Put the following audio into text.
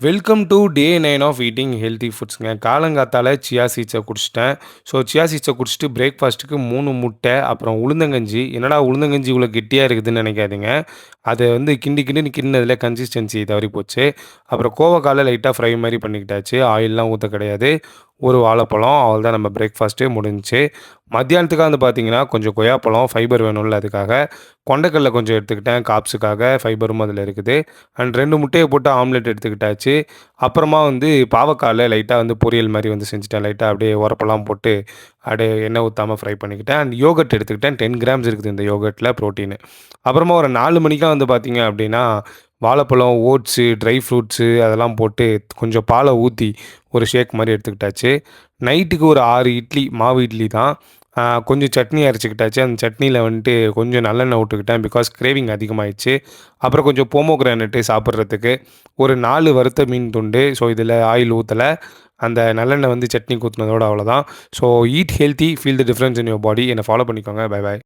Welcome to day 9 of eating healthy ஃபுட்ஸ்ங்க. காலங்காத்தால chia சீட்ஸ குடிச்சிட்டேன். So சியா சீட்ஸ குடிச்சிட்டு பிரேக்ஃபாஸ்ட்டுக்கு 3 முட்டை, அப்புறம் உளுந்தங்கஞ்சி. என்னடா உளுந்தங்கஞ்சி இவ்வளோ கெட்டியா இருக்குதுன்னு நெனைக்காதீங்க. அத வந்து கிண்டி கிண்டினதில கன்சிஸ்டன்சி தவறி போச்சு. அப்புறம் கோவக்கால லைட்டா ஃப்ரை மாரி பண்ணிக்கிட்டாச்சு. ஆயில்லாம் ஊத்த கிடையாது. ஒரு வாழைப்பழம் அவ்வளோதான் நம்ம பிரேக்ஃபாஸ்ட்டே முடிஞ்சுச்சு. மத்தியானத்துக்கா வந்து பார்த்தீங்கன்னா, கொஞ்சம் கொய்யாப்பழம் ஃபைபர் வேணும்ல அதுக்காக. கொண்டைக்கடல கொஞ்சம் எடுத்துக்கிட்டேன் காப்ஸுக்காக, ஃபைபரும் அதில இருக்குது. அண்ட் 2 முட்டைய போட்டு ஆம்லெட் எடுத்துக்கிட்டாச்சு. அப்புறமா வந்து பாவக்கால லைட்டா வந்து பொரியல் மாரி வந்து செஞ்சுட்டேன். லைட்டா அப்படியே உரப்பெல்லாம் போட்டு, அப்படியே எண்ணெய் ஊத்தாம ஃப்ரை பண்ணிக்கிட்டேன். அண்ட் யோகர்ட் எடுத்துக்கிட்டேன். 10 கிராம்ஸ் இருக்குது இந்த யோகர்ட்ல புரோட்டீனு. அப்புறமா ஒரு 4 மணிக்கா வந்து பார்த்தீங்க அப்படின்னா, வாழைப்பழம், ஓட்ஸு, ட்ரை ஃப்ரூட்ஸு அதெல்லாம் போட்டு கொஞ்சம் பால ஊத்தி, ஒரு ஷேக் மாரி எடுத்துக்கிட்டாச்சு. நைட்டுக்கு ஒரு 6 இட்லி, மாவு இட்லி தான். கொஞ்சம் சட்னி அரைச்சுக்கிட்டாச்சு. அந்த சட்னியில வந்துட்டு கொஞ்சம் நல்லெண்ணெய் விட்டுக்கிட்டேன். பிகாஸ் கிரேவிங் அதிகமாயிருச்சு. அப்புறம் கொஞ்சம் போமோகிரானேட்டு சாப்பிட்றதுக்கு. ஒரு 4 வறுத்த மீன் துண்டு. ஸோ, இதில ஆயில் ஊத்தல. அந்த நல்லெண்ணெய் வந்து சட்னிக்கு ஊத்துனதோட அவ்வளோதான். So eat healthy, feel the difference in your body. என்ன ஃபாலோ பண்ணிக்கோங்க. Bye bye.